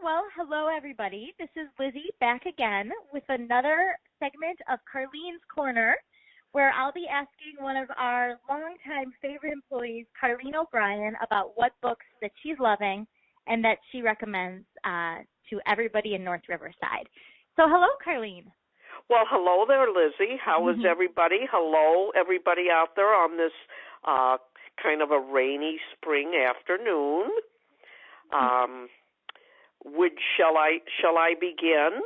Well, hello, everybody. This is Lizzy back again with another segment of Carlene's Corner, where I'll be asking one of our longtime favorite employees, Carlene O'Brien, about what books that she's loving and that she recommends to everybody in North Riverside. So, hello, Carlene. Well, hello there, Lizzy. How is everybody? Hello, everybody out there on this kind of a rainy spring afternoon. Shall I begin?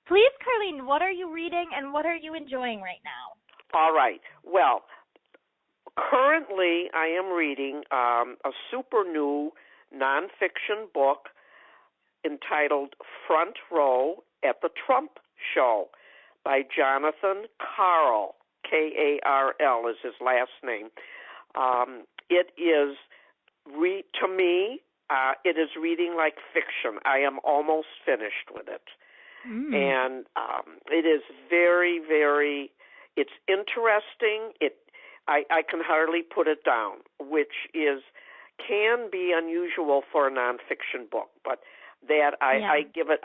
Please, Carlene, what are you reading and what are you enjoying right now? All right. Well, currently I am reading a super new nonfiction book entitled Front Row at the Trump Show by Jonathan Karl, K-A-R-L is his last name. It is, to me, it is reading like fiction. I am almost finished with it. And it is very, very, it's interesting. I can hardly put it down, which can be unusual for a nonfiction book, but that I give it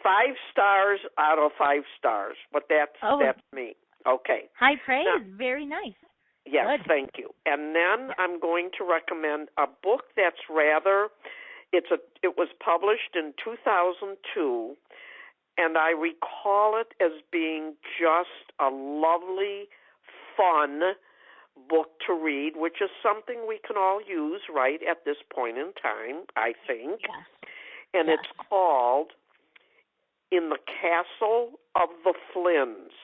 5 stars out of 5 stars. But that's me. Okay. High praise. Now, very nice. Yes, good. Thank you. And then I'm going to recommend a book that's it was published in 2002, and I recall it as being just a lovely, fun book to read, which is something we can all use right at this point in time, I think. Yes. And it's called In the Castle of the Flynns.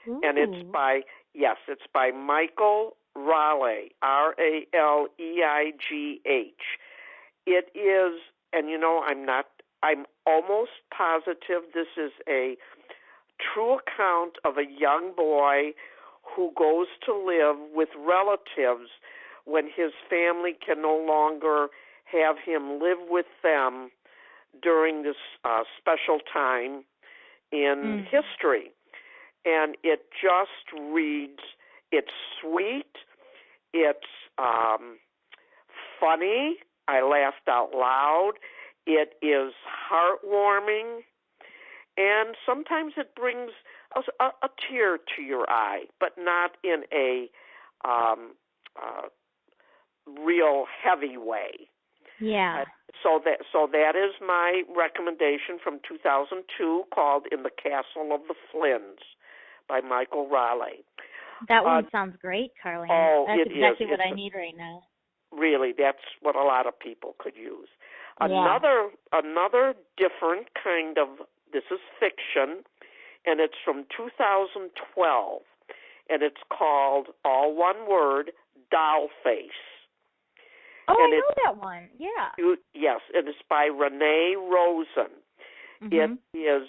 Ooh. And it's by Michael Raleigh, Raleigh. It is, and I'm almost positive this is a true account of a young boy who goes to live with relatives when his family can no longer have him live with them during this special time in history. And it just reads, it's sweet, it's funny, I laughed out loud, it is heartwarming, and sometimes it brings a tear to your eye, but not in a real heavy way. Yeah. So that is my recommendation from 2002 called In the Castle of the Flynns by Michael Raleigh. That one sounds great, Carlene. Oh, that's exactly what I need right now. Really, that's what a lot of people could use. Yeah. Another different kind of, this is fiction, and it's from 2012, and it's called, all one word, Dollface. Oh, and I know that one. Yeah. Yes, and it's by Renee Rosen. It is.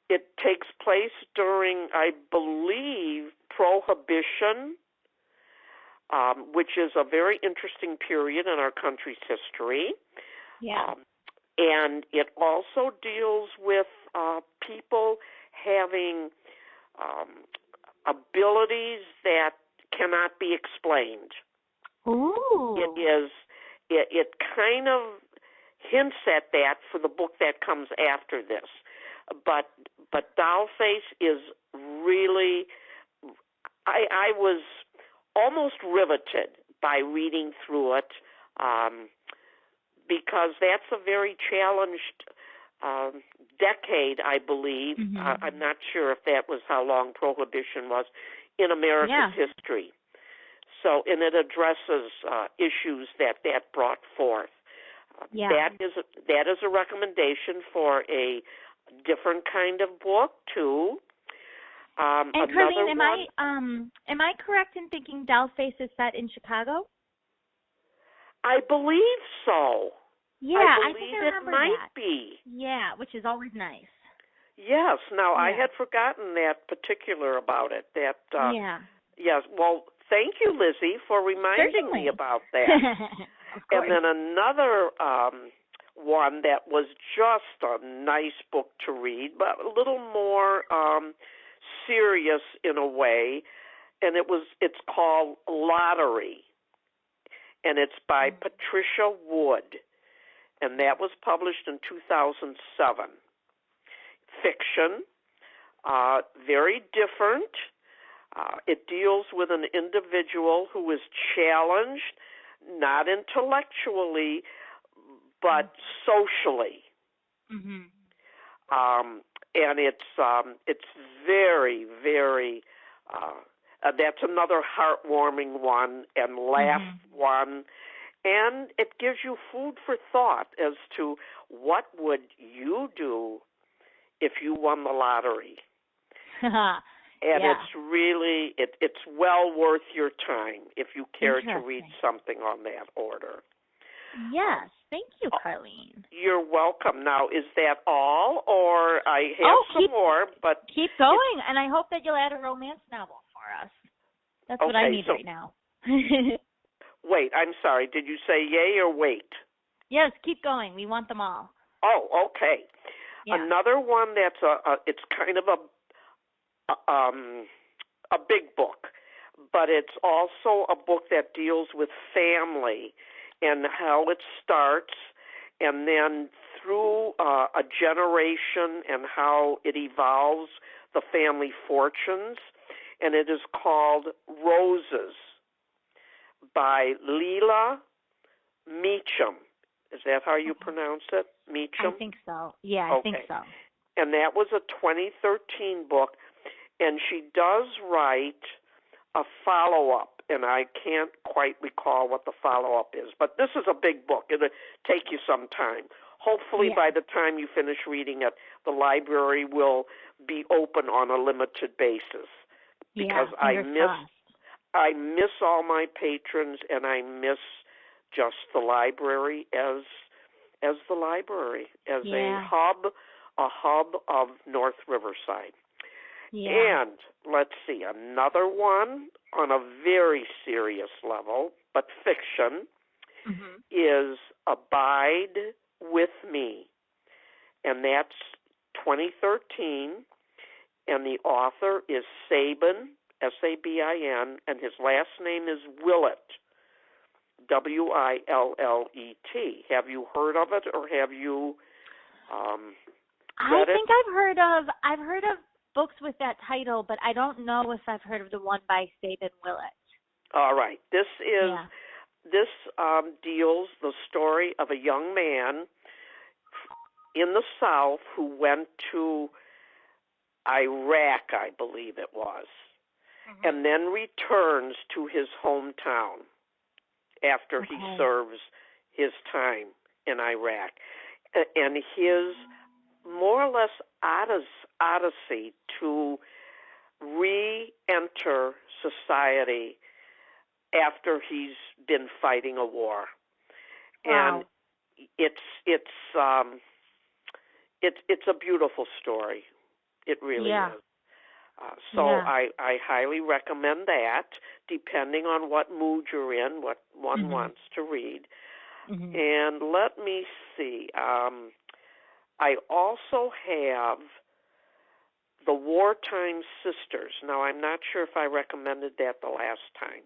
It takes place during, I believe, Prohibition, which is a very interesting period in our country's history. Yeah. And it also deals with people having abilities that cannot be explained. Ooh. It kind of hints at that for the book that comes after this. But Dollface is really, I was almost riveted by reading through it because that's a very challenged decade, I believe. I'm not sure if that was how long Prohibition was in America's history. So, and it addresses issues that brought forth. That is a recommendation for a different kind of book too. And Carlene, am I correct in thinking Dollface is set in Chicago? I believe so. Yeah, I think believe I remember it might that. be. Yeah, which is always nice. Yes. Now I had forgotten that particular about it. Yes. Well, thank you, Lizzy, for reminding me about that. And then another one that was just a nice book to read, but a little more serious in a way, and it's called Lottery, and it's by Patricia Wood. and that was published in 2007. Fiction, very different. It deals with an individual who is challenged, not intellectually, but socially. Mhm. And it's very, very. That's another heartwarming one and laugh one, and it gives you food for thought as to what would you do if you won the lottery. And it's really it's well worth your time if you care to read something on that order. Yes, thank you, Carlene. You're welcome. Now, is that all, or I have some more? But keep going, and I hope that you'll add a romance novel for us. That's what I need right now. Wait, I'm sorry. Did you say yay or wait? Yes, keep going. We want them all. Oh, okay. Yeah. Another one that's it's kind of a big book, but it's also a book that deals with family and how it starts, and then through a generation and how it evolves the family fortunes, and it is called Roses by Leila Meacham. Is that how you pronounce it? Meacham? I think so. Yeah, I think so. And that was a 2013 book, and she does write a follow-up, and I can't quite recall what the follow-up is. But this is a big book. It'll take you some time. Hopefully by the time you finish reading it, the library will be open on a limited basis. Because I miss all my patrons, and I miss just the library as the library, as a hub of North Riverside. Yeah. And let's see, another one on a very serious level, but fiction, is Abide With Me. And that's 2013, and the author is Sabin, Sabin, and his last name is Willet, Willet. Have you heard of it, or have you read it? I think I've heard of books with that title, but I don't know if I've heard of the one by Sabin Willet. All right. This deals the story of a young man in the South who went to Iraq, I believe it was, and then returns to his hometown after he serves his time in Iraq. And his more or less odyssey to re-enter society after he's been fighting a war. Wow. And it's a beautiful story. It really is. I highly recommend that, depending on what mood you're in, what one wants to read. And let me see. I also have The Wartime Sisters. Now, I'm not sure if I recommended that the last time.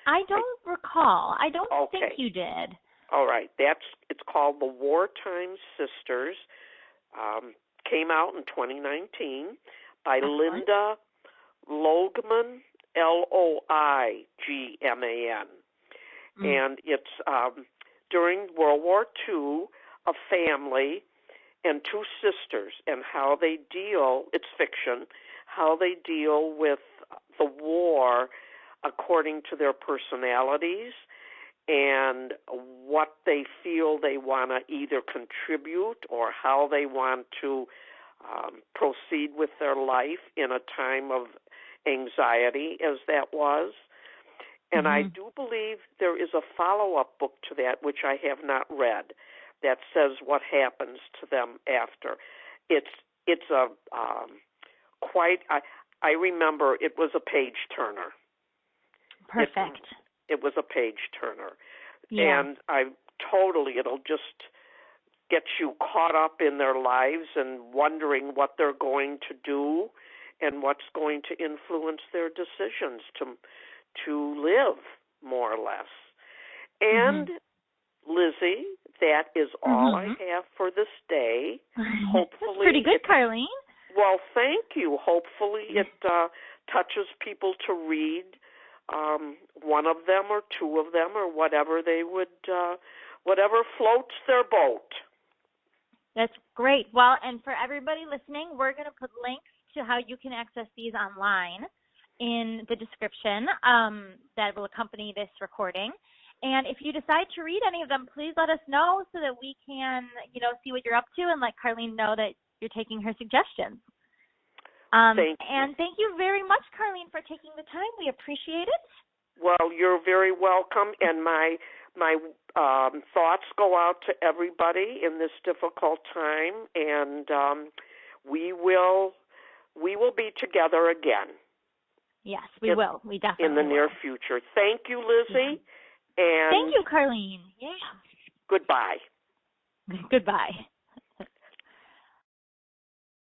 I don't recall. I don't think you did. All right. It's called The Wartime Sisters. Came out in 2019 by Linda Loigman, Loigman. And it's during World War II, a family and two sisters, and how they deal, it's fiction, how they deal with the war according to their personalities and what they feel they want to either contribute or how they want to proceed with their life in a time of anxiety, as that was. And I do believe there is a follow-up book to that, which I have not read, that says what happens to them after. It's a quite. I remember it was a page turner. Perfect. It was a page turner, yeah. And it'll just get you caught up in their lives and wondering what they're going to do and what's going to influence their decisions to live, more or less. And Lizzy, that is all I have for this day. Hopefully, that's pretty good, Carlene. Well, thank you. Hopefully it touches people to read one of them or two of them or whatever they would, whatever floats their boat. That's great. Well, and for everybody listening, we're going to put links to how you can access these online in the description that will accompany this recording. And if you decide to read any of them, please let us know so that we can, see what you're up to and let Carlene know that you're taking her suggestions. And thank you very much, Carlene, for taking the time. We appreciate it. Well, you're very welcome, and my thoughts go out to everybody in this difficult time, and we will be together again. Yes, we will. We definitely in the will. near future. Thank you, Lizzy. And thank you, Carlene. Yeah. Goodbye. Goodbye.